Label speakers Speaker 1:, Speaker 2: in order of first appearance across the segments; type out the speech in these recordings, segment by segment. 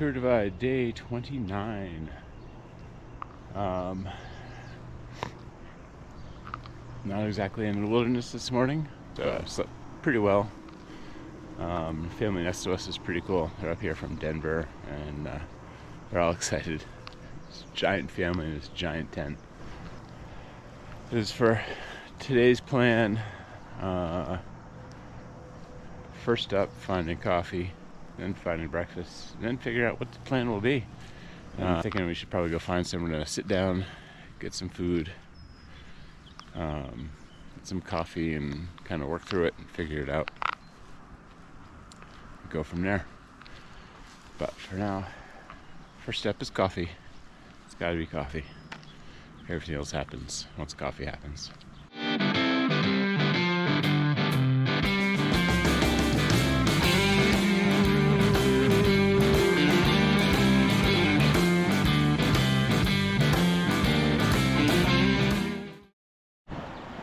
Speaker 1: Tour Divide, day 29. Not exactly in the wilderness this morning, so I slept pretty well. Family next to us is pretty cool. They're up here from Denver, and they're all excited. It's a giant family in this giant tent. As for today's plan, first up, finding coffee, then finding breakfast, and then figure out what the plan will be. I'm thinking we should probably go find somewhere to sit down, get some food, get some coffee, and kind of work through it and figure it out. Go from there. But for now, first step is coffee. It's gotta be coffee. Everything else happens once coffee happens.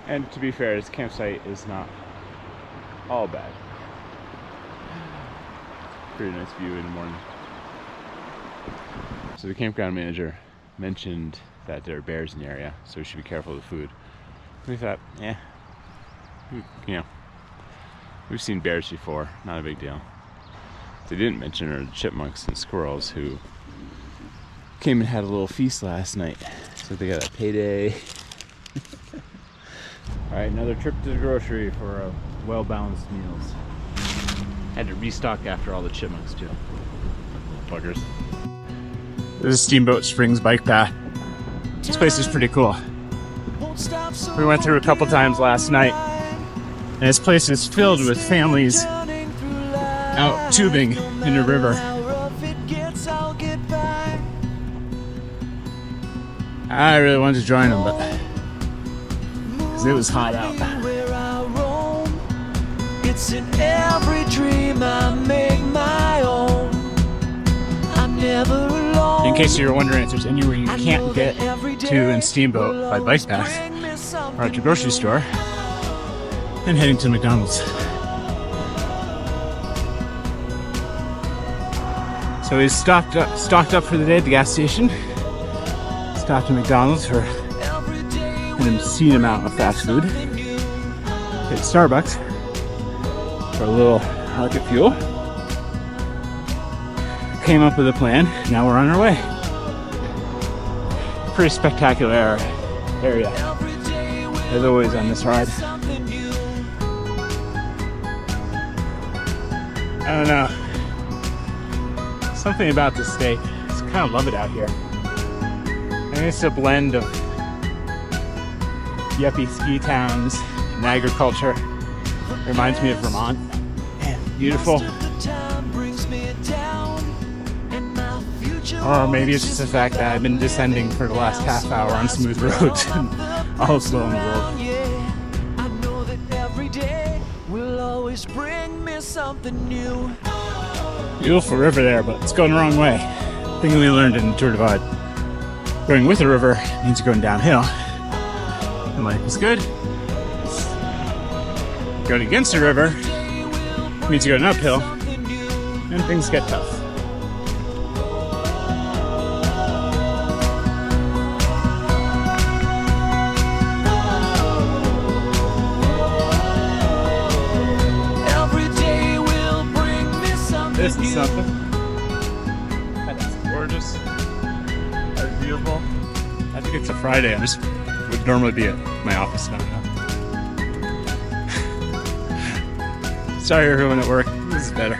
Speaker 1: And to be fair, this campsite is not all bad. Pretty nice view in the morning. So the campground manager mentioned that there are bears in the area, so we should be careful with the food. We thought, we've seen bears before, not a big deal. What they didn't mention are the chipmunks and squirrels who came and had a little feast last night. So they got a payday. Alright, another trip to the grocery for well-balanced meals. Had to restock after all the chipmunks too. Buggers. This is Steamboat Springs bike path. This place is pretty cool. We went through a couple times last night, and this place is filled with families out tubing in the river. I really wanted to join them, but because it was hot out. It's in every dream I make my own. I'm never alone. In case you were wondering if there's anywhere you can't get to in Steamboat by bike path, or at the grocery store, then heading to McDonald's. So we stocked up for the day at the gas station. Stopped at McDonald's for an obscene amount of fast food. Hit Starbucks for a little rocket fuel. Came up with a plan. Now we're on our way. Pretty spectacular area, as always on this ride. I don't know. Something about this state. I just kind of love it out here. I think it's a blend of yuppie ski towns and agriculture. Reminds me of Vermont. Man, beautiful. Or maybe it's just the fact that I've been descending for the last half hour on smooth roads and all slow in the world. I know that every day will always bring me something new. Beautiful river there, but it's going the wrong way. Thing we learned in the Tour Divide. Going with the river means going downhill. And life is good. Going against the river means you're going uphill, and things get tough. This is something. That's gorgeous. That's beautiful. I think it's a Friday. I just would normally be at my office now. Sorry everyone at work. This is better.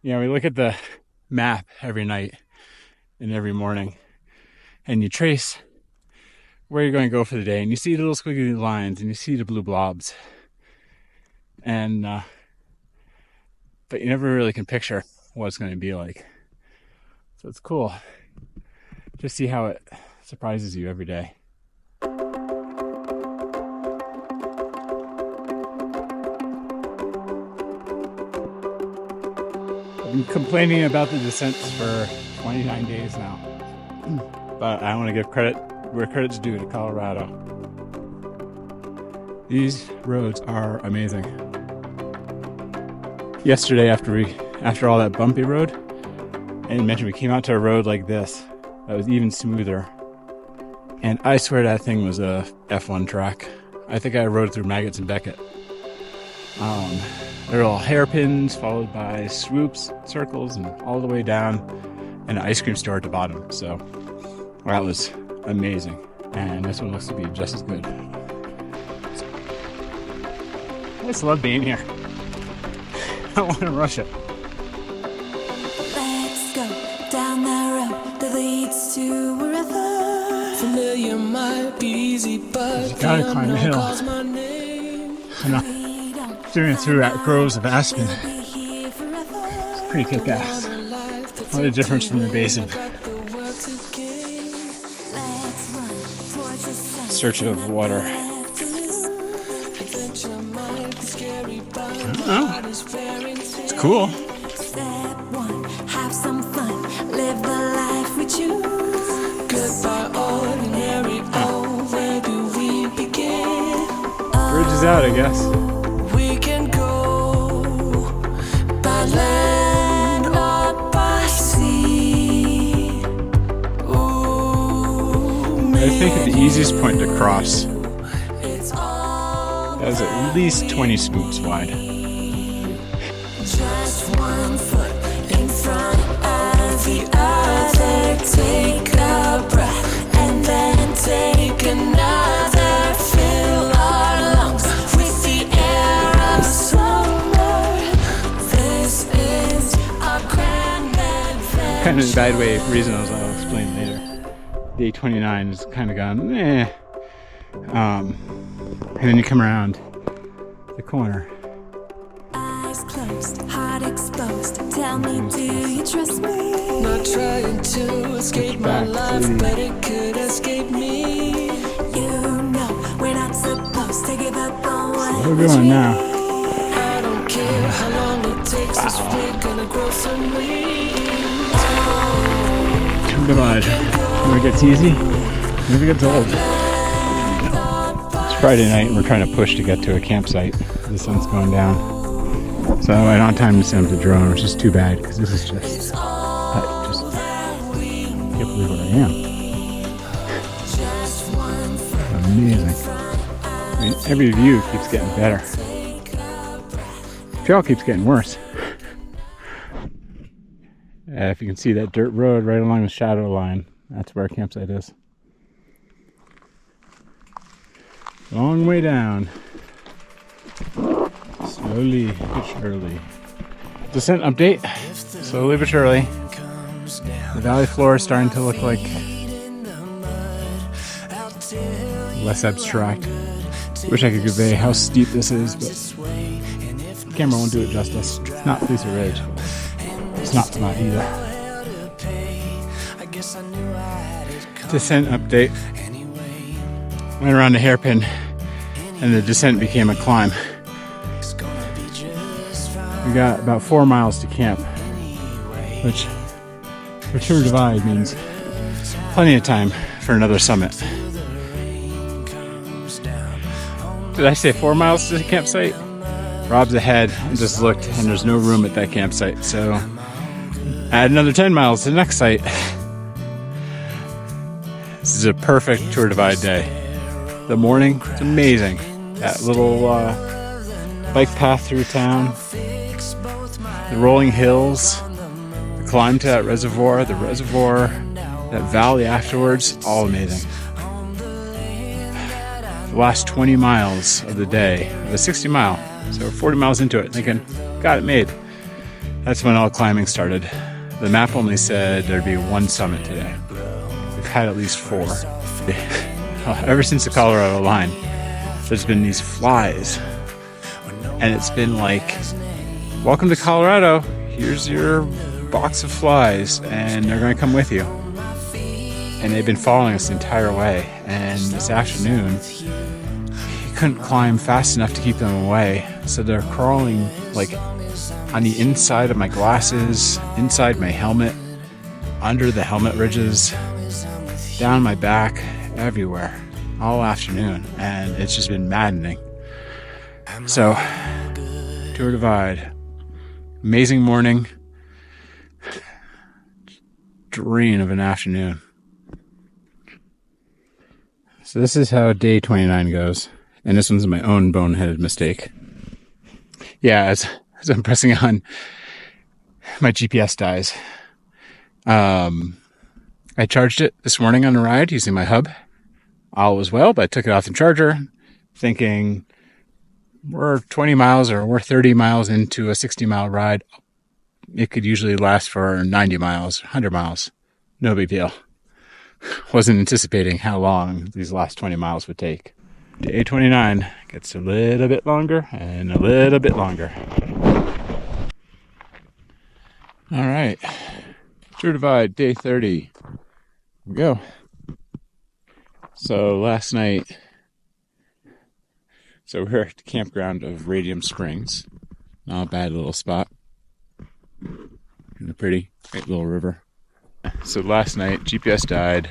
Speaker 1: We look at the map every night and every morning, and you trace where you're going to go for the day, and you see the little squiggly lines, and you see the blue blobs, and but you never really can picture what it's going to be like. So it's cool. Just see how it surprises you every day. been complaining about the descents for 29 days now. But I want to give credit where credit's due to Colorado. These roads are amazing. Yesterday after all that bumpy road, I didn't mention we came out to a road like this that was even smoother. And I swear that thing was a F1 track. I think I rode through Maggots and Beckett. There were all hairpins followed by swoops, circles, and all the way down, and an ice cream store at the bottom. So that was amazing. And this one looks to be just as good. I just love being here. I don't want to rush it.
Speaker 2: Let's go down the road that leads to a river. Familiar might be easy, but
Speaker 1: you gotta climb the hill. I'm not doing it through groves of aspen. It's pretty kick-ass. What a difference from the base of search of water. Oh, it's cool.
Speaker 2: Step one, have some fun, live the life we choose. Goodbye, ordinary. Oh, where do we begin?
Speaker 1: Bridge is out, I guess.
Speaker 2: We can go by land or by sea. Ooh,
Speaker 1: I think the easiest point to cross is at least 20 scoops wide.
Speaker 2: Just one foot in front of the other. Take a breath and then take another. Fill our lungs with the air of summer. This is our grand adventure.
Speaker 1: Kind of a bad way reason I'll explain later. Day 29 is kind of gone, eh. And then you come around the corner.
Speaker 2: Eyes closed, heart exposed. Tell me, do you trust me? Not trying to escape my life, but it could escape me. You know we're not supposed to give up on what
Speaker 1: We're going now.
Speaker 2: I don't care how long it takes us. We're gonna grow some wings.
Speaker 1: Divide. When it gets easy, when it gets old. It's Friday night and we're trying to push to get to a campsite. The sun's going down. So I don't have time to send up the drone, which is too bad because this is just I can't believe where I am. Amazing. I mean, every view keeps getting better. The trail keeps getting worse. If you can see that dirt road right along the shadow line, that's where our campsite is. Long way down. Slowly but surely. Descent update. Slowly but surely. The valley floor is starting to look like less abstract. Wish I could convey how steep this is, but the camera won't do it justice. It's not Fleecer Ridge. It's not either. Descent update. Went around a hairpin and the descent became a climb. We got about 4 miles to camp, which for Tour Divide means plenty of time for another summit. Did I say 4 miles to the campsite? Rob's ahead. I just looked and there's no room at that campsite, so add another 10 miles to the next site. This is a perfect Tour Divide day. The morning, it's amazing. That little bike path through town, the rolling hills, the climb to that reservoir, that valley afterwards, all amazing. The last 20 miles of the day, it was 60 mile, so we're 40 miles into it, thinking, got it made. That's when all climbing started. The map only said there'd be one summit today. We've had at least 4. Ever since the Colorado line, there's been these flies. And it's been like, welcome to Colorado. Here's your box of flies, and they're going to come with you. And they've been following us the entire way. And this afternoon, he couldn't climb fast enough to keep them away. So they're crawling like on the inside of my glasses, inside my helmet, under the helmet ridges, down my back, everywhere, all afternoon. And it's just been maddening. So, Tour Divide. Amazing morning. Drain of an afternoon. So this is how day 29 goes. And this one's my own boneheaded mistake. Yeah, as I'm pressing on, my GPS dies. I charged it this morning on the ride using my hub. All was well, but I took it off the charger thinking we're 20 miles or we're 30 miles into a 60-mile ride. It could usually last for 90 miles, 100 miles. No big deal. Wasn't anticipating how long these last 20 miles would take. Day 29 gets a little bit longer and a little bit longer. All right. Tour Divide, day 30. Here we go. So last night, we're at the campground of Radium Springs. Not a bad little spot. And a pretty great little river. So last night, GPS died.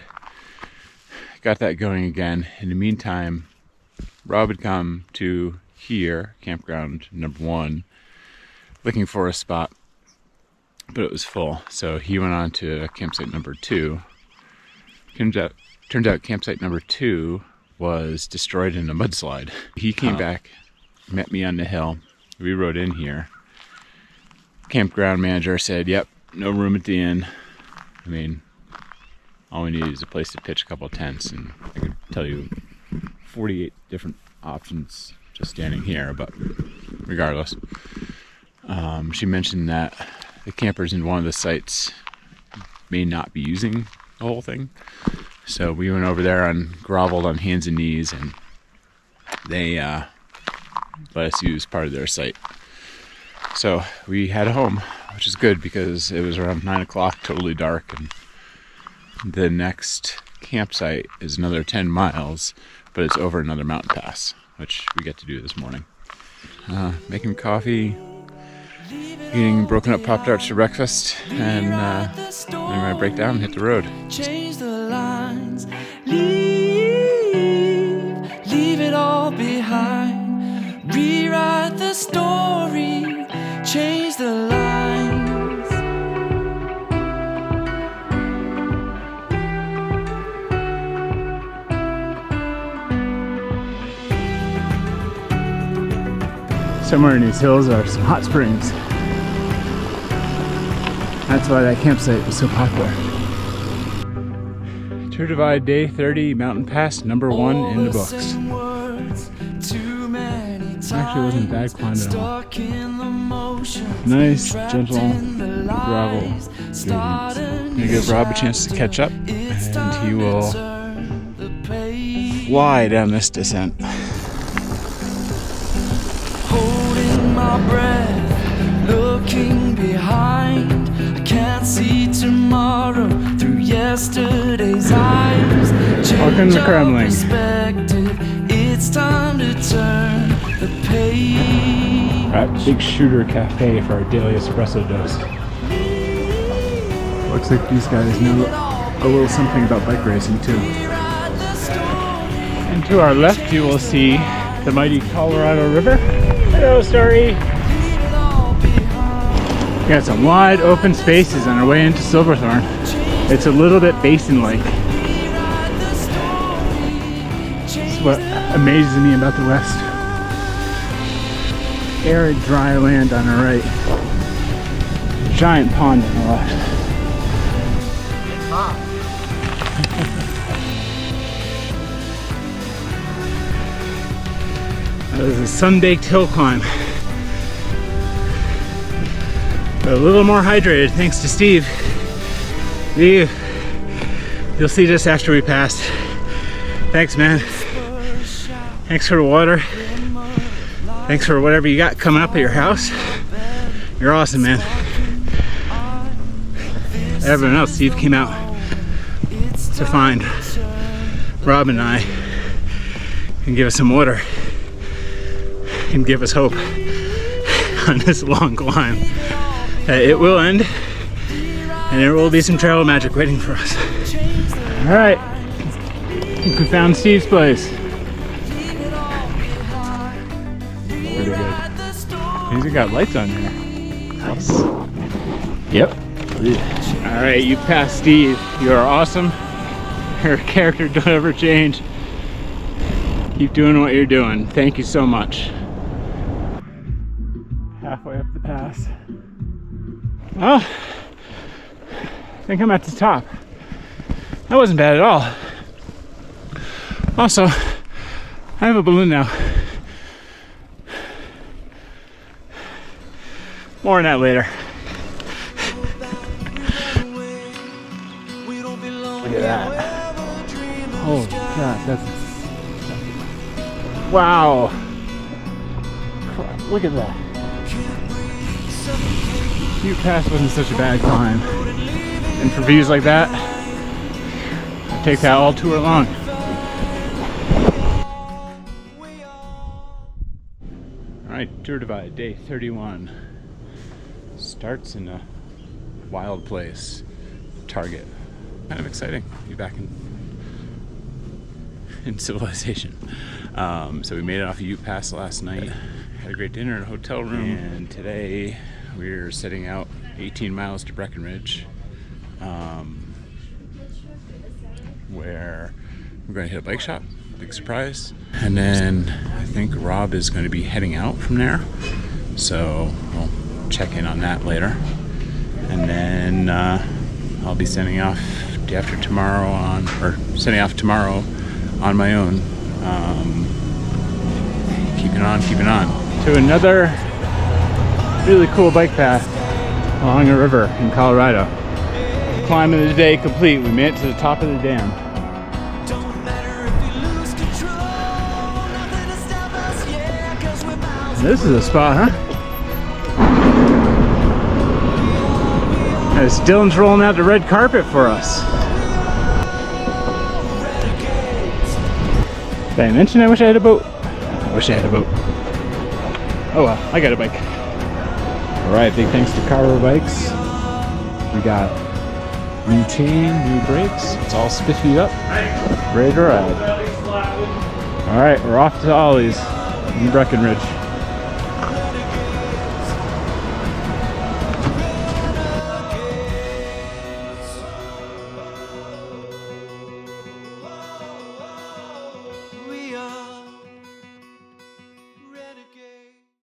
Speaker 1: Got that going again. In the meantime, Rob had come to here, campground number 1, looking for a spot, but it was full. So he went on to campsite number 2. Turned out campsite number 2 was destroyed in a mudslide. He came back, met me on the hill. We rode in here. Campground manager said, yep, no room at the inn. I mean, all we need is a place to pitch a couple of tents, and I could tell you 48 different options just standing here, but regardless. She mentioned that the campers in one of the sites may not be using the whole thing. So we went over there and groveled on hands and knees, and they let us use part of their site. So we had a home, which is good because it was around 9 o'clock, totally dark, and the next campsite is another 10 miles, but it's over another mountain pass, which we get to do this morning. Making coffee, eating broken up Pop-Tarts for breakfast, and I'm going to break down and hit the road.
Speaker 2: Change the lines, leave it all behind, rewrite the story, change the lines.
Speaker 1: Somewhere in these hills are some hot springs. That's why that campsite was so popular. Tour Divide day 30, mountain pass number 1 in the books. Actually wasn't bad climbing at all. Nice, gentle gravel gradients. I'm gonna give Rob a chance to catch up, and he will fly down this descent.
Speaker 2: Holding my breath, looking behind. I can't see tomorrow through yesterday's eyes.
Speaker 1: Welcome to Kremling.
Speaker 2: Perspective, it's time to turn the page.
Speaker 1: At Big Shooter Cafe for our daily espresso dose. Looks like these guys know a little something about bike racing too. And to our left you will see the mighty Colorado River. Hello, Story! We got some wide open spaces on our way into Silverthorne. It's a little bit basin-like. This is what amazes me about the West. Arid, dry land on our right. Giant pond on the left. That is a sun-baked hill climb. But a little more hydrated thanks to Steve. You'll see this after we pass. Thanks, man. Thanks for the water. Thanks for whatever you got coming up at your house. You're awesome, man. Everyone else, Steve came out to find Rob and I and give us some water and give us hope. on this long climb. It will end, and there will be some trail magic waiting for us. All right, I think we found Steve's place. Pretty good. He's got lights on here. Nice. Yep. All right, you passed Steve. You are awesome. Your character don't ever change. Keep doing what you're doing. Thank you so much. Halfway up the pass. Oh, I think I'm at the top. That wasn't bad at all. Also, I have a balloon now. More on that later. Look at that. Oh God, that's... Wow. Look at that. Butte Pass wasn't such a bad climb. And for views like that, I'd take that all tour long. Alright, Tour Divide, day 31. Starts in a wild place, Target. Kind of exciting to be back in civilization. So we made it off of Butte Pass last night. Had a great dinner in a hotel room, and today we're setting out 18 miles to Breckenridge, where we're going to hit a bike shop, big surprise, and then I think Rob is going to be heading out from there, so we'll check in on that later, and then I'll be sending off day after tomorrow sending off tomorrow on my own, keeping on to another really cool bike path along a river in Colorado. Climb of the day complete. We made it to the top of the dam. This is a spot, huh? As Dylan's rolling out the red carpet for us. Did I mention I wish I had a boat? I wish I had a boat. Oh well, I got a bike. Alright, big thanks to Carver Bikes. We got new chain, new brakes. It's all spiffy up, ready to ride. Alright, we're off to Ollie's in Breckenridge.